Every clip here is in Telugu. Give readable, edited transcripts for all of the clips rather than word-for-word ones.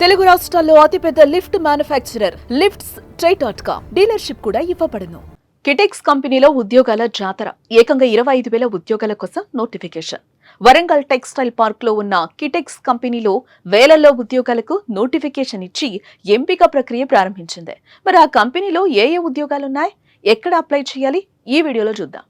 తెలుగు రాష్ట్రాల్లో అతిపెద్ద లిఫ్ట్ మ్యానుఫ్యాక్చరర్ లిఫ్ట్స్ ట్రై.com డీలర్షిప్ కూడా ఇవ్వబడును. కిటెక్స్ కంపెనీలో ఉద్యోగాల జాతర. ఏకంగా 25,000 ఉద్యోగాల కోసం నోటిఫికేషన్. వరంగల్ టెక్స్టైల్ పార్క్ లో ఉన్న కిటెక్స్ కంపెనీలో వేలల్లో ఉద్యోగాలకు నోటిఫికేషన్ ఇచ్చి ఎంపిక ప్రక్రియ ప్రారంభించింది. మరి ఆ కంపెనీలో ఏ ఉద్యోగాలున్నాయి, ఎక్కడ అప్లై చేయాలి, ఈ వీడియోలో చూద్దాం.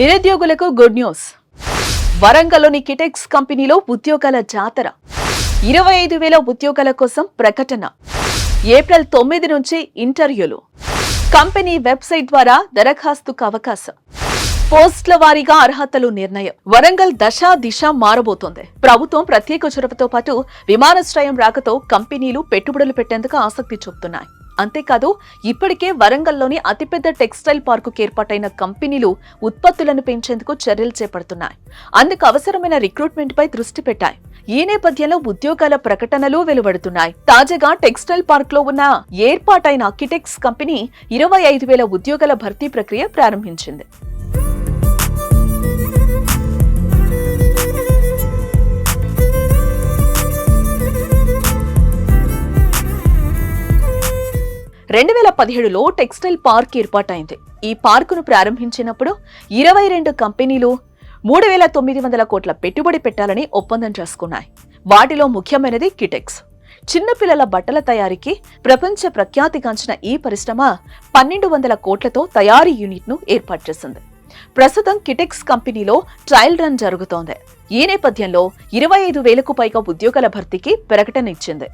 నిరుద్యోగులకు గుడ్ న్యూస్. వరంగల్లోని కిటెక్స్ కంపెనీలో ఉద్యోగాల జాతర. 25,000 ఉద్యోగాల కోసం ప్రకటన. ఏప్రిల్ 9 నుంచి ఇంటర్వ్యూలు. కంపెనీ వెబ్సైట్ ద్వారా దరఖాస్తుకు అవకాశం. పోస్టుల వారీగా అర్హతలు నిర్ణయం. వరంగల్ దిశ మారబోతోంది. ప్రభుత్వం ప్రత్యేక చొరవతో పాటు విమానాశ్రయం రాకతో కంపెనీలు పెట్టుబడులు పెట్టేందుకు ఆసక్తి చూపుతున్నాయి. అంతేకాదు, ఇప్పటికే వరంగల్లోని అతిపెద్ద టెక్స్టైల్ పార్కుకు ఏర్పాటైన కంపెనీలు ఉత్పత్తులను పెంచేందుకు చర్యలు చేపడుతున్నాయి. అందుకు అవసరమైన రిక్రూట్మెంట్ పై దృష్టి పెట్టాయి. ఈ నేపథ్యంలో ఉద్యోగాల ప్రకటనలు వెలువడుతున్నాయి. తాజాగా టెక్స్టైల్ పార్క్ లో ఉన్న ఏర్పాటైన కిటెక్స్ కంపెనీ 25,000 ఉద్యోగాల భర్తీ ప్రక్రియ ప్రారంభించింది. రెండు 2017లో టెక్స్టైల్ పార్క్ ఏర్పాటైంది. ఈ పార్కును ప్రారంభించినప్పుడు 22 కంపెనీలు 3,900 కోట్ల పెట్టుబడి పెట్టాలని ఒప్పందం చేసుకున్నాయి. వాటిలో ముఖ్యమైనది కిటెక్స్. చిన్నపిల్లల బట్టల తయారీకి ప్రపంచ ప్రఖ్యాతిగాంచిన ఈ పరిశ్రమ 1,200 కోట్లతో తయారీ యూనిట్ ను ఏర్పాటు చేసింది. ప్రస్తుతం కిటెక్స్ కంపెనీలో ట్రయల్ రన్ జరుగుతోంది. ఈ నేపథ్యంలో 25,000కు పైగా ఉద్యోగాల భర్తీకి ప్రకటన ఇచ్చింది.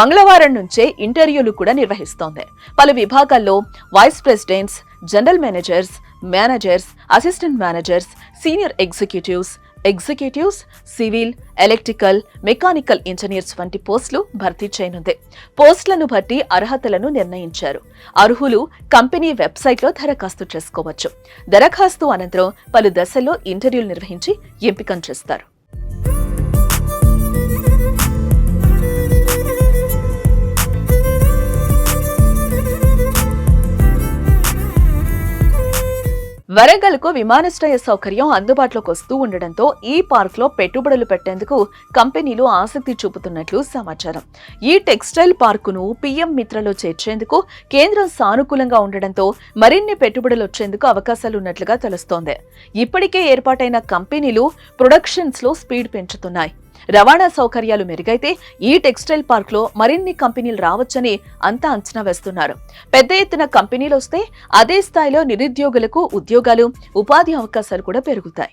మంగళవారం నుంచే ఇంటర్వ్యూలు కూడా నిర్వహిస్తోంది. పలు విభాగాల్లో vice presidents, general managers, assistant managers, senior executives, civil, electrical, mechanical engineers వంటి పోస్టులు భర్తీ చేయనుంది. పోస్టులను బట్టి అర్హతలను నిర్ణయించారు. అర్హులు కంపెనీ వెబ్సైట్లో దరఖాస్తు చేసుకోవచ్చు. దరఖాస్తు అనంతరం పలు దశల్లో ఇంటర్వ్యూలు నిర్వహించి ఎంపికను చేస్తారు. వరంగల్కు విమానాశ్రయ సౌకర్యం అందుబాటులోకి వస్తూ ఉండడంతో ఈ పార్క్ లో పెట్టుబడులు పెట్టేందుకు కంపెనీలు ఆసక్తి చూపుతున్నట్లు సమాచారం. ఈ టెక్స్టైల్ పార్కును పీఎం మిత్రలో చేర్చేందుకు కేంద్రం సానుకూలంగా ఉండడంతో మరిన్ని పెట్టుబడులు వచ్చేందుకు అవకాశాలున్నట్లుగా తెలుస్తోంది. ఇప్పటికే ఏర్పాటైన కంపెనీలు ప్రొడక్షన్స్ లో స్పీడ్ పెంచుతున్నాయి. రవాణా సౌకర్యాలు మెరుగైతే ఈ టెక్స్టైల్ పార్క్ లో మరిన్ని కంపెనీలు రావచ్చని అంతా అంచనా వేస్తున్నారు. పెద్ద ఎత్తున కంపెనీలు వస్తే అదే స్థాయిలో నిరుద్యోగులకు ఉద్యోగాలు, ఉపాధి అవకాశాలు కూడా పెరుగుతాయి.